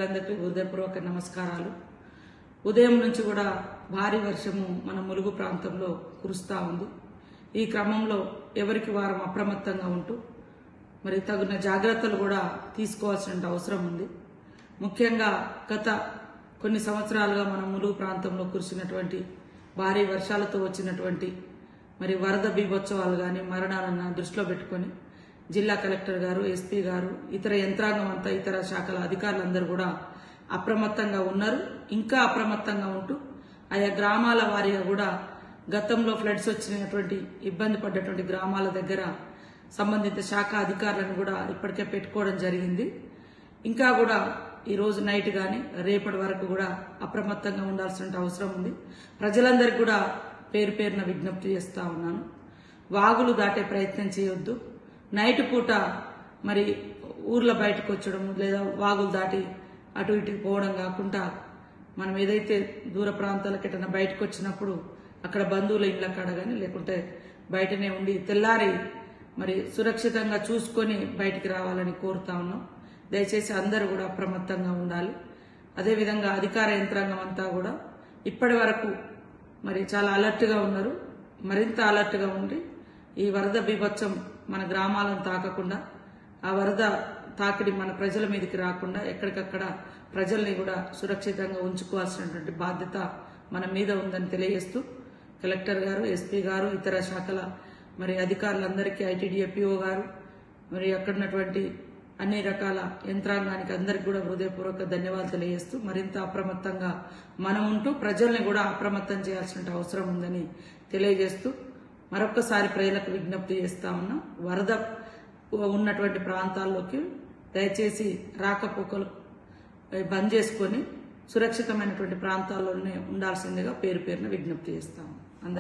ప్రజలందరికీ హృదయపూర్వక నమస్కారాలు. ఉదయం నుంచి కూడా భారీ వర్షము మన ములుగు ప్రాంతంలో కురుస్తా ఉంది. ఈ క్రమంలో ఎవరికి వారం అప్రమత్తంగా ఉంటూ మరి తగిన జాగ్రత్తలు కూడా తీసుకోవాల్సిన అవసరం ఉంది. ముఖ్యంగా గత కొన్ని సంవత్సరాలుగా మన ములుగు ప్రాంతంలో కురిసినటువంటి భారీ వర్షాలతో వచ్చినటువంటి మరి వరద బీభోత్సవాలు కానీ మరణాలను దృష్టిలో పెట్టుకొని జిల్లా కలెక్టర్ గారు, ఎస్పీ గారు, ఇతర యంత్రాంగం అంతా, ఇతర శాఖల అధికారులందరూ కూడా అప్రమత్తంగా ఉన్నారు. ఇంకా అప్రమత్తంగా ఉంటూ ఆయా గ్రామాల వారీగా కూడా గతంలో ఫ్లడ్స్ వచ్చినటువంటి ఇబ్బంది పడ్డటువంటి గ్రామాల దగ్గర సంబంధిత శాఖ అధికారులను కూడా ఇప్పటికే పెట్టుకోవడం జరిగింది. ఇంకా కూడా ఈ రోజు నైట్ గాని రేపటి వరకు కూడా అప్రమత్తంగా ఉండాల్సిన అవసరం ఉంది. ప్రజలందరికీ కూడా పేరు పేరున విజ్ఞప్తి చేస్తా ఉన్నాను. వాగులు దాటే ప్రయత్నం చేయొద్దు. నైట్ పూట మరి ఊర్ల బయటకు వచ్చడం లేదా వాగులు దాటి అటు ఇటుకు పోవడం కాకుండా మనం ఏదైతే దూర ప్రాంతాలకు ఎటన్నా బయటకు వచ్చినప్పుడు అక్కడ బంధువుల ఇళ్ల కాడ కానీ లేకుంటే బయటనే ఉండి తెల్లారి మరి సురక్షితంగా చూసుకొని బయటికి రావాలని కోరుతా ఉన్నాం. దయచేసి అందరూ కూడా అప్రమత్తంగా ఉండాలి. అదేవిధంగా అధికార యంత్రాంగం అంతా కూడా ఇప్పటి వరకు మరి చాలా అలర్ట్గా ఉన్నారు. మరింత అలర్ట్గా ఉండి ఈ వరద బీభత్సం మన గ్రామాలను తాకకుండా, ఆ వరద తాకిడి మన ప్రజల మీదకి రాకుండా ఎక్కడికక్కడ ప్రజల్ని కూడా సురక్షితంగా ఉంచుకోవాల్సినటువంటి బాధ్యత మన మీద ఉందని తెలియజేస్తూ కలెక్టర్ గారు, ఎస్పీ గారు, ఇతర శాఖల మరి అధికారులందరికీ, ఐటీడీఏ పిఓ గారు, మరి అక్కడున్నటువంటి అన్ని రకాల యంత్రాంగానికి అందరికి కూడా హృదయపూర్వక ధన్యవాదాలు తెలియజేస్తూ మరింత అప్రమత్తంగా మనం ఉంటూ ప్రజల్ని కూడా అప్రమత్తం చేయాల్సిన అవసరం ఉందని తెలియజేస్తూ మరొక్కసారి ప్రజలకు విజ్ఞప్తి చేస్తా ఉన్నాం. వరద ఉన్నటువంటి ప్రాంతాల్లోకి దయచేసి రాకపోకలు బంద్ చేసుకొని సురక్షితమైనటువంటి ప్రాంతాల్లోనే ఉండాల్సిందిగా పేరు పేరున విజ్ఞప్తి చేస్తాము.